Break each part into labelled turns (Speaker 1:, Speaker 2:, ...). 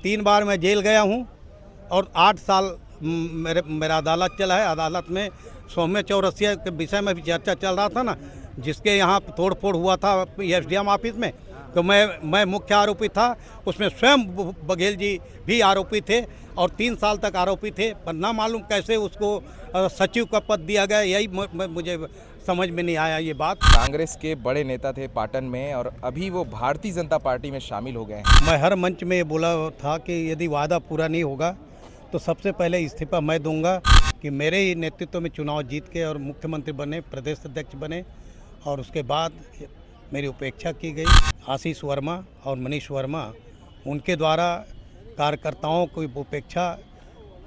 Speaker 1: 3 बार मैं जेल गया हूँ और 8 साल मेरा अदालत चला है। अदालत में सौम्य चौरसिया के विषय में भी चर्चा चल रहा था ना, जिसके यहाँ तोड़ फोड़ हुआ था एसडीएम ऑफिस में, तो मैं मुख्य आरोपी था। उसमें स्वयं बघेल जी भी आरोपी थे और 3 साल तक आरोपी थे, पर ना मालूम कैसे उसको सचिव का पद दिया गया, यही मुझे समझ में नहीं आया ये बात।
Speaker 2: कांग्रेस के बड़े नेता थे पाटन में और अभी वो भारतीय जनता पार्टी में शामिल हो गए हैं।
Speaker 1: मैं हर मंच में ये बोला था कि यदि वादा पूरा नहीं होगा तो सबसे पहले इस्तीफा मैं दूंगा, कि मेरे ही नेतृत्व में चुनाव जीत के और मुख्यमंत्री बने, प्रदेश अध्यक्ष बने, और उसके बाद मेरी उपेक्षा की गई। आशीष वर्मा और मनीष वर्मा, उनके द्वारा कार्यकर्ताओं की उपेक्षा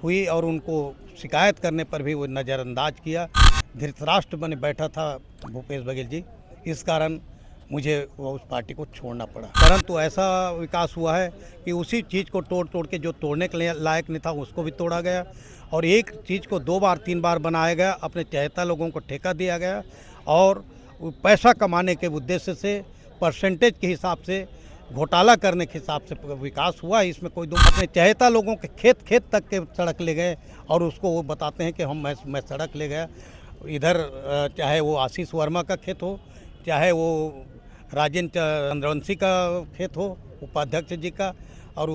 Speaker 1: हुई और उनको शिकायत करने पर भी वो नज़रअंदाज किया। धृतराष्ट्र बने बैठा था भूपेश बघेल जी, इस कारण मुझे वो उस पार्टी को छोड़ना पड़ा। परंतु ऐसा विकास हुआ है कि उसी चीज़ को तोड़ के जो तोड़ने के लायक नहीं था उसको भी तोड़ा गया, और एक चीज़ को 2 बार 3 बार बनाया गया, अपने चहेता लोगों को ठेका दिया गया, और पैसा कमाने के उद्देश्य से परसेंटेज के हिसाब से घोटाला करने के हिसाब से विकास हुआ है। इसमें कोई अपने चहेता लोगों के खेत तक के सड़क ले गए और उसको वो बताते हैं कि मैं सड़क ले गया। इधर चाहे वो आशीष वर्मा का खेत हो, चाहे वो राजेंद्र चंद्रवंशी का खेत हो उपाध्यक्ष जी का, और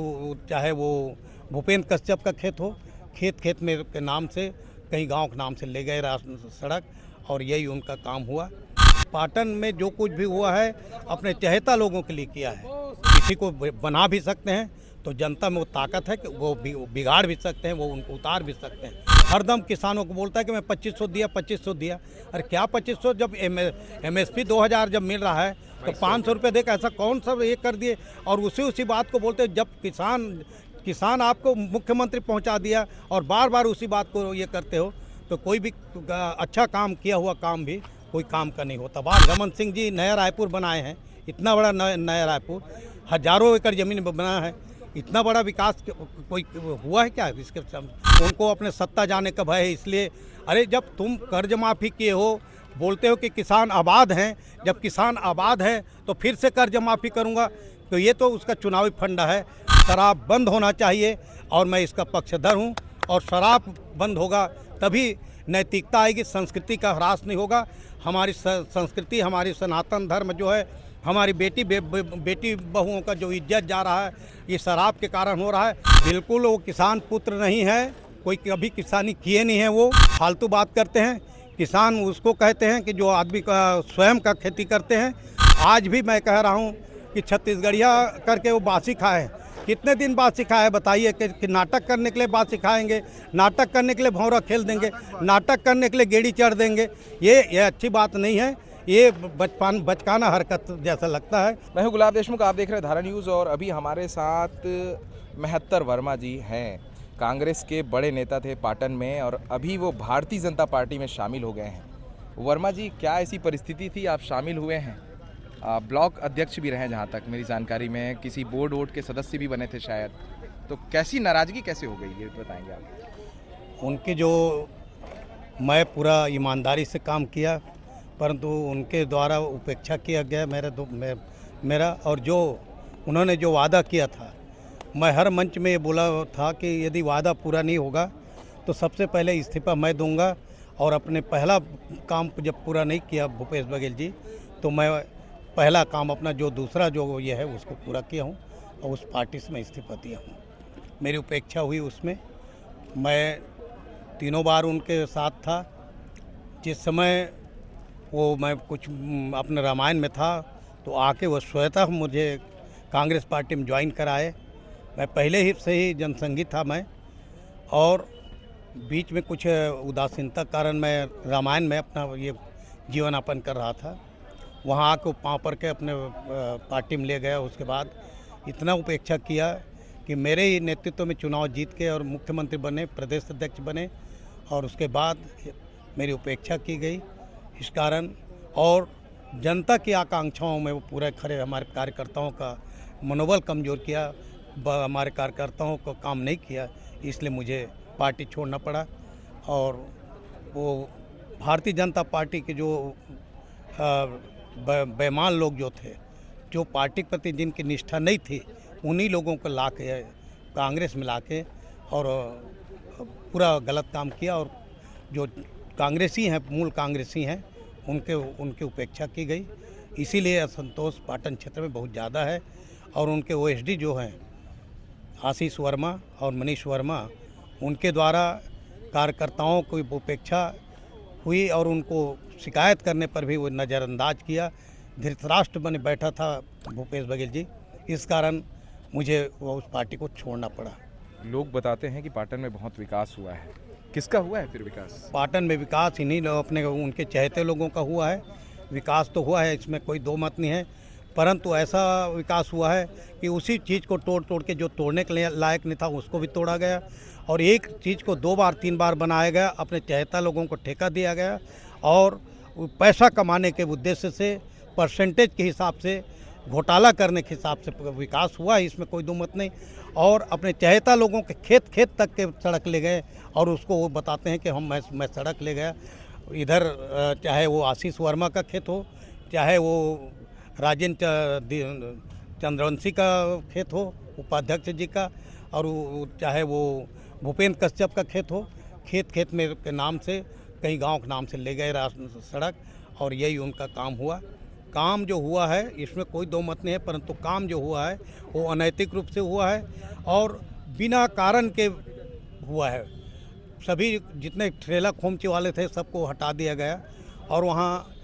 Speaker 1: चाहे वो भूपेंद्र कश्यप का खेत हो, खेत में के नाम से कहीं गांव के नाम से ले गए सड़क, और यही उनका काम हुआ। पाटन में जो कुछ भी हुआ है अपने चहेता लोगों के लिए किया है। किसी को बना भी सकते हैं तो जनता में वो ताकत है कि वो बिगाड़ भी सकते हैं, वो उनको उतार भी सकते हैं। हरदम किसानों को बोलता है कि मैं 2500 दिया। अरे क्या 2500, जब MSP 2000 जब मिल रहा है तो 500 रुपये देकर ऐसा कौन सा ये कर दिए, और उसी बात को बोलते जब किसान आपको मुख्यमंत्री पहुंचा दिया और बार बार उसी बात को ये करते हो, तो कोई भी अच्छा काम किया हुआ काम भी कोई काम का नहीं होता। रमन सिंह जी नया रायपुर बनाए हैं, इतना बड़ा नया रायपुर, हजारों एकड़ ज़मीन बना है, इतना बड़ा विकास कोई हुआ है क्या? इसके उनको अपने सत्ता जाने का भय है, इसलिए अरे जब तुम कर्ज माफ़ी किए हो, बोलते हो कि किसान आबाद हैं, जब किसान आबाद हैं तो फिर से कर्ज माफ़ी करूंगा, तो ये तो उसका चुनावी फंडा है। शराब बंद होना चाहिए और मैं इसका पक्षधर हूं, और शराब बंद होगा तभी नैतिकता आएगी, संस्कृति का ह्रास नहीं होगा। हमारी संस्कृति, हमारी सनातन धर्म जो है, हमारी बेटी बहुओं का जो इज्जत जा रहा है, ये शराब के कारण हो रहा है। बिल्कुल वो किसान पुत्र नहीं है, कोई कभी किसानी किए नहीं है, वो फालतू बात करते हैं। किसान उसको कहते हैं कि जो आदमी का स्वयं का खेती करते हैं। आज भी मैं कह रहा हूँ कि छत्तीसगढ़िया करके वो बासी खाए, कितने दिन बासी खाए बताइए? कि नाटक करने के लिए बासी खाएंगे, नाटक करने के लिए भौरा खेल देंगे, नाटक करने के लिए गेड़ी चढ़ देंगे, ये अच्छी बात नहीं है, ये बचकाना हरकत जैसा लगता है।
Speaker 2: मैं हूं गुलाब देशमुख, आप देख रहे हैं धारा न्यूज़, और अभी हमारे साथ महत्तर वर्मा जी हैं। कांग्रेस के बड़े नेता थे पाटन में और अभी वो भारतीय जनता पार्टी में शामिल हो गए हैं। वर्मा जी, क्या ऐसी परिस्थिति थी आप शामिल हुए हैं? ब्लॉक अध्यक्ष भी रहे जहाँ तक मेरी जानकारी में, किसी बोर्ड के सदस्य भी बने थे शायद, तो कैसी नाराज़गी कैसे हो गई ये बताएंगे आप?
Speaker 1: उनके जो मैं पूरा ईमानदारी से काम किया, परंतु उनके द्वारा उपेक्षा किया गया मेरा, और जो उन्होंने जो वादा किया था, मैं हर मंच में ये बोला था कि यदि वादा पूरा नहीं होगा तो सबसे पहले इस्तीफा मैं दूंगा, और अपने पहला काम जब पूरा नहीं किया भूपेश बघेल जी, तो मैं पहला काम अपना जो दूसरा जो ये है उसको पूरा किया हूँ, और उस पार्टी से मैं इस्तीफा दिया हूँ। मेरी उपेक्षा हुई उसमें, मैं 3 बार उनके साथ था। जिस समय वो मैं कुछ अपने रामायण में था तो आके वो स्वतः मुझे कांग्रेस पार्टी में ज्वाइन कराए। मैं पहले ही से ही जनसंघी था मैं, और बीच में कुछ उदासीनता कारण मैं रामायण में अपना ये जीवन यापन कर रहा था। वहाँ आके पाँव पर के अपने पार्टी में ले गया। उसके बाद इतना उपेक्षा किया कि मेरे ही नेतृत्व में चुनाव जीत के और मुख्यमंत्री बने, प्रदेश अध्यक्ष बने, और उसके बाद मेरी उपेक्षा की गई। इस कारण और जनता की आकांक्षाओं में वो पूरे खरे, हमारे कार्यकर्ताओं का मनोबल कमज़ोर किया, हमारे कार्यकर्ताओं को काम नहीं किया, इसलिए मुझे पार्टी छोड़ना पड़ा। और वो भारतीय जनता पार्टी के जो बेईमान लोग जो थे, जो पार्टी के प्रति जिनकी निष्ठा नहीं थी, उन्हीं लोगों को ला के कांग्रेस मिला के और पूरा गलत काम किया। और जो कांग्रेसी हैं, मूल कांग्रेसी हैं, उनकी उपेक्षा की गई। इसीलिए असंतोष पाटन क्षेत्र में बहुत ज़्यादा है। और उनके ओएसडी जो हैं आशीष वर्मा और मनीष वर्मा, उनके द्वारा कार्यकर्ताओं की उपेक्षा हुई और उनको शिकायत करने पर भी वो नज़रअंदाज किया। धृतराष्ट्र बने बैठा था भूपेश बघेल जी, इस कारण मुझे वो उस पार्टी को छोड़ना पड़ा।
Speaker 2: लोग बताते हैं कि पाटन में बहुत विकास हुआ है, किसका हुआ है फिर विकास?
Speaker 1: पाटन में विकास इन्हीं अपने उनके चहेते लोगों का हुआ है। विकास तो हुआ है, इसमें कोई दो मत नहीं है, परंतु ऐसा विकास हुआ है कि उसी चीज़ को तोड़ के जो तोड़ने के लायक नहीं था उसको भी तोड़ा गया। और एक चीज़ को 2 बार 3 बार बनाया गया, अपने चहेता लोगों को ठेका दिया गया और पैसा कमाने के उद्देश्य से परसेंटेज के हिसाब से घोटाला करने के हिसाब से विकास हुआ है, इसमें कोई दो मत नहीं। और अपने चहेता लोगों के खेत तक के सड़क ले गए और उसको वो बताते हैं कि मैं सड़क ले गया। इधर चाहे वो आशीष वर्मा का खेत हो, चाहे वो राजेंद्र चंद्रवंशी का खेत हो उपाध्यक्ष जी का, और चाहे वो भूपेंद्र कश्यप का खेत हो, खेत में के नाम से कहीं गांव के नाम से ले गए सड़क, और यही उनका काम हुआ। काम जो हुआ है इसमें कोई दो मत नहीं है, परंतु काम जो हुआ है वो अनैतिक रूप से हुआ है और बिना कारण के हुआ है। सभी जितने ठेला खोमचे वाले थे सबको हटा दिया गया और वहाँ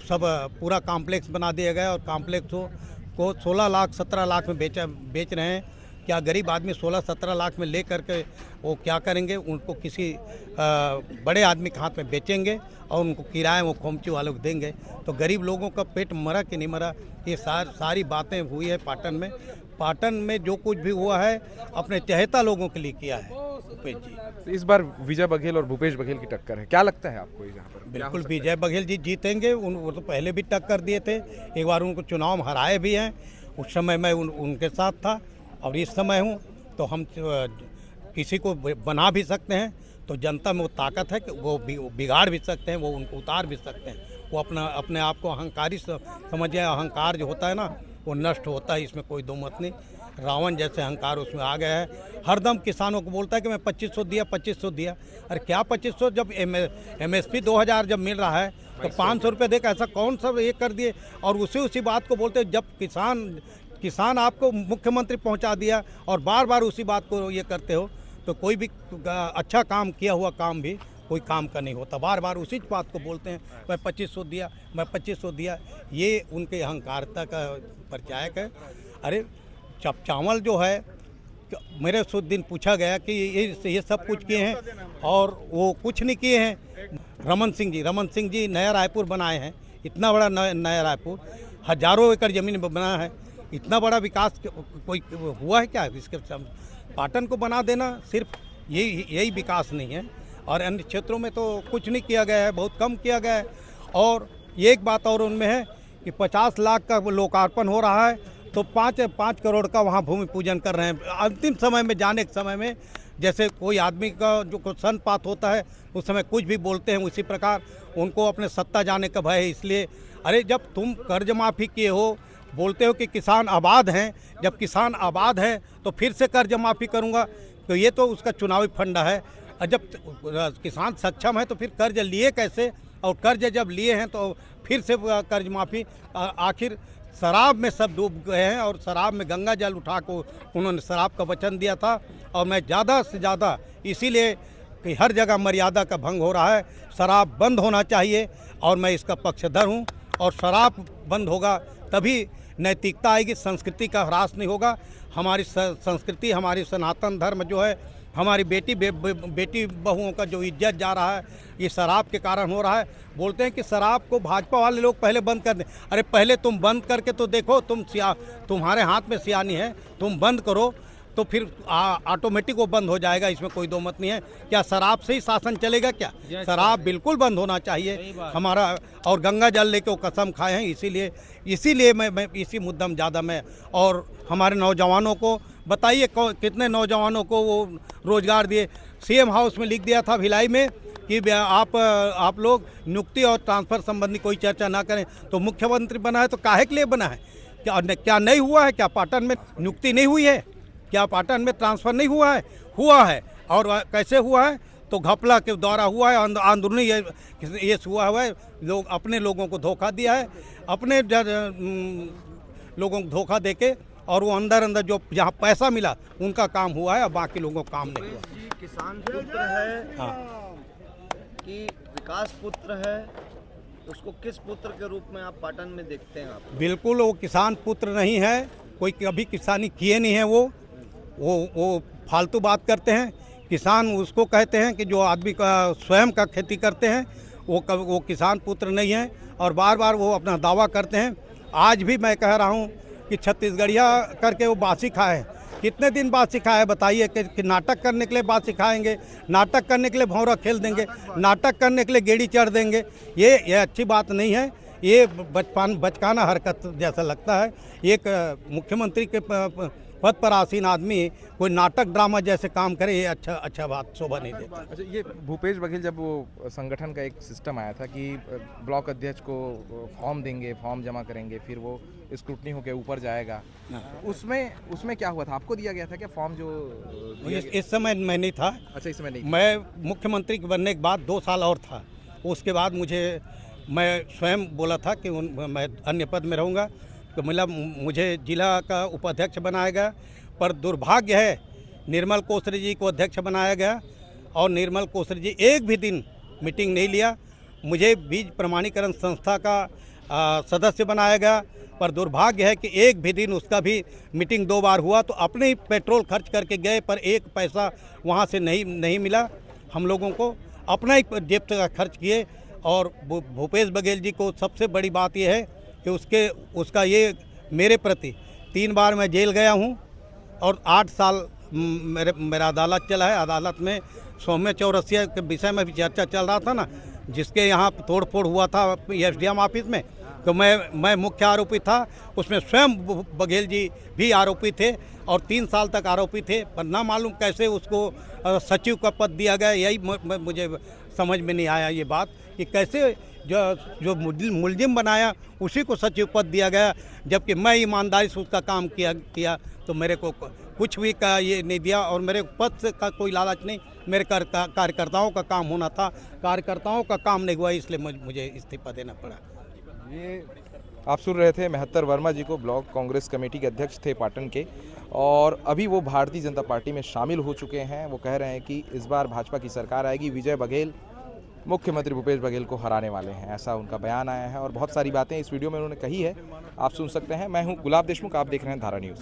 Speaker 1: सब पूरा कॉम्प्लेक्स बना दिया गया और कॉम्प्लेक्स को 16 लाख 17 लाख में बेच रहे हैं। क्या गरीब आदमी 16-17 लाख में ले करके वो क्या करेंगे? उनको किसी बड़े आदमी के हाथ में बेचेंगे और उनको किराए वो खोमची वालों को देंगे। तो गरीब लोगों का पेट मरा कि नहीं मरा, ये सारी बातें हुई है पाटन में। पाटन में जो कुछ भी हुआ है अपने चहेता लोगों के लिए किया है भूपेश जी।
Speaker 2: तो इस बार विजय बघेल और भूपेश बघेल की टक्कर है, क्या लगता है आपको यहाँ पर?
Speaker 1: बिल्कुल विजय बघेल जी जीतेंगे। वो तो पहले भी टक्कर दिए थे, एक बार उनको चुनाव में हराए भी हैं। उस समय मैं उनके साथ था और इस समय हूँ, तो हम किसी को बना भी सकते हैं। तो जनता में वो ताकत है कि वो बिगाड़ भी सकते हैं, वो उनको उतार भी सकते हैं। वो अपने आप को अहंकारी समझे। अहंकार जो होता है ना वो नष्ट होता है, इसमें कोई दो मत नहीं। रावण जैसे अहंकार उसमें आ गया है। हरदम किसानों को बोलता है कि मैं 2500 दिया 2500 दिया। अरे क्या 2500? जब MSP 2000 जब मिल रहा है तो 500 रुपये देकर ऐसा कौन सा ये कर दिए? और उसी बात को बोलते हैं। जब किसान आपको मुख्यमंत्री पहुंचा दिया और बार बार उसी बात को ये करते हो, तो कोई भी अच्छा काम किया हुआ काम भी कोई काम का नहीं होता। बार बार उसी बात को बोलते हैं, मैं 2500 दिया, मैं 2500 दिया। ये उनके अहंकारता का परिचायक है। अरे चावल जो है, मेरे से दिन पूछा गया कि ये सब कुछ किए हैं और वो कुछ नहीं किए हैं। रमन सिंह जी नया रायपुर बनाए हैं, इतना बड़ा नया रायपुर, हजारों एकड़ ज़मीन बना है। इतना बड़ा विकास कोई हुआ है क्या? इसके पाटन को बना देना सिर्फ यही विकास नहीं है। और अन्य क्षेत्रों में तो कुछ नहीं किया गया है, बहुत कम किया गया है। और एक बात और उनमें है कि 50 लाख का लोकार्पण हो रहा है तो 5 करोड़ का वहाँ भूमि पूजन कर रहे हैं। अंतिम समय में, जाने के समय में, जैसे कोई आदमी का जो सनपात होता है उस समय कुछ भी बोलते हैं, उसी प्रकार उनको अपने सत्ता जाने का भय है। इसलिए अरे जब तुम कर्ज माफ़ी किए हो, बोलते हो कि किसान आबाद हैं, जब किसान आबाद हैं तो फिर से कर्ज माफ़ी करूंगा, तो ये तो उसका चुनावी फंडा है। और जब किसान सक्षम है तो फिर कर्ज लिए कैसे? और कर्ज जब लिए हैं तो फिर से कर्ज माफ़ी? आखिर शराब में सब डूब गए हैं और शराब में गंगा जल उठा को उन्होंने शराब का वचन दिया था। और मैं ज़्यादा से ज़्यादा इसीलिए कि हर जगह मर्यादा का भंग हो रहा है, शराब बंद होना चाहिए और मैं इसका पक्षधर हूँ। और शराब बंद होगा तभी नैतिकता आएगी, संस्कृति का ह्रास नहीं होगा। हमारी संस्कृति, हमारी सनातन धर्म जो है, हमारी बेटी बहुओं का जो इज्जत जा रहा है ये शराब के कारण हो रहा है। बोलते हैं कि शराब को भाजपा वाले लोग पहले बंद कर दें। अरे पहले तुम बंद करके तो देखो, तुम्हारे हाथ में सियानी है, तुम बंद करो तो फिर ऑटोमेटिक वो बंद हो जाएगा, इसमें कोई दो मत नहीं है। क्या शराब से ही शासन चलेगा क्या? शराब बिल्कुल बंद होना चाहिए हमारा। और गंगा जल लेके वो कसम खाए हैं, इसीलिए मैं इसी मुद्दा में ज़्यादा मैं। और हमारे नौजवानों को बताइए कितने नौजवानों को वो रोज़गार दिए। CM हाउस में लिख दिया था भिलाई में कि आप लोग नियुक्ति और ट्रांसफ़र संबंधी कोई चर्चा ना करें। तो मुख्यमंत्री बना है तो काहे के लिए बना है? क्या नहीं हुआ है? क्या पाटन में नियुक्ति नहीं हुई है? क्या पाटन में ट्रांसफ़र नहीं हुआ है? हुआ है। और कैसे हुआ है? तो घपला के द्वारा हुआ है, अंदरूनी ये हुआ है। लोग अपने लोगों को धोखा दिया है, अपने लोगों को धोखा देके, और वो अंदर जो जहाँ पैसा मिला उनका काम हुआ है, और बाकी लोगों को काम नहीं हुआ।
Speaker 3: जी किसान पुत्र है
Speaker 1: हाँ,
Speaker 3: कि विकास पुत्र है, उसको किस पुत्र के रूप में आप पाटन में देखते हैं आप?
Speaker 1: बिल्कुल वो किसान पुत्र नहीं है, कोई कभी किसानी किए नहीं है। वो फालतू बात करते हैं। किसान उसको कहते हैं कि जो आदमी का स्वयं का खेती करते हैं, वो किसान पुत्र नहीं है। और बार बार वो अपना दावा करते हैं। आज भी मैं कह रहा हूँ कि छत्तीसगढ़िया करके वो बासी खाए। कितने दिन बासी खाए बताइए? कि नाटक करने के लिए बासी खाएंगे, नाटक करने के लिए भौरा खेल देंगे, नाटक करने के लिए गेड़ी चढ़ देंगे। ये अच्छी बात नहीं है। ये बचकाना हरकत जैसा लगता है। एक मुख्यमंत्री के पद पर आसीन आदमी कोई नाटक ड्रामा जैसे काम करे, ये अच्छा बात शोभा नहीं देता।
Speaker 2: अच्छा, ये भूपेश बघेल जब वो संगठन का एक सिस्टम आया था कि ब्लॉक अध्यक्ष को फॉर्म देंगे, फॉर्म जमा करेंगे, फिर वो स्क्रूटनी होकर ऊपर जाएगा, उसमें क्या हुआ था? आपको दिया गया था क्या फॉर्म? जो
Speaker 1: इस समय मैं नहीं था।
Speaker 2: अच्छा, इसमें नहीं।
Speaker 1: मैं मुख्यमंत्री के बनने के बाद 2 साल और था। उसके बाद मैं स्वयं बोला था कि मैं अन्य पद में रहूँगा, तो मुझे जिला का उपाध्यक्ष बनाया गया। पर दुर्भाग्य है, निर्मल कोसरी जी को अध्यक्ष बनाया गया, और निर्मल कोसरी जी एक भी दिन मीटिंग नहीं लिया। मुझे बीज प्रमाणीकरण संस्था का सदस्य बनाया गया, पर दुर्भाग्य है कि एक भी दिन उसका भी मीटिंग 2 बार हुआ, तो अपने ही पेट्रोल खर्च करके गए, पर एक पैसा वहाँ से नहीं मिला। हम लोगों को अपना ही जेब से खर्च किए। और भूपेश बघेल जी को सबसे बड़ी बात यह है कि उसका ये मेरे प्रति 3 बार मैं जेल गया हूँ, और 8 साल मेरा अदालत चला है। अदालत में सौम्य चौरसिया के विषय में भी चर्चा चल रहा था ना, जिसके यहाँ तोड़ फोड़ हुआ था SDM ऑफिस में, तो मैं मुख्य आरोपी था। उसमें स्वयं बघेल जी भी आरोपी थे, और 3 साल तक आरोपी थे। पर ना मालूम कैसे उसको सचिव का पद दिया गया। यही मुझे समझ में नहीं आया ये बात, कि कैसे जो मुलजिम बनाया उसी को सचिव पद दिया गया, जबकि मैं ईमानदारी से उसका काम किया। तो मेरे को कुछ भी का ये नहीं दिया, और मेरे पद से का कोई लालच नहीं। मेरे कार्यकर्ताओं का काम होना था, कार्यकर्ताओं का काम नहीं हुआ, इसलिए मुझे इस्तीफा देना पड़ा।
Speaker 2: ये आप सुन रहे थे महत्तर वर्मा जी को, ब्लॉक कांग्रेस कमेटी के अध्यक्ष थे पाटन के, और अभी वो भारतीय जनता पार्टी में शामिल हो चुके हैं। वो कह रहे हैं कि इस बार भाजपा की सरकार आएगी, विजय बघेल मुख्यमंत्री भूपेश बघेल को हराने वाले हैं, ऐसा उनका बयान आया है। और बहुत सारी बातें इस वीडियो में उन्होंने कही है, आप सुन सकते हैं। मैं हूं गुलाब देशमुख, आप देख रहे हैं धारा न्यूज़।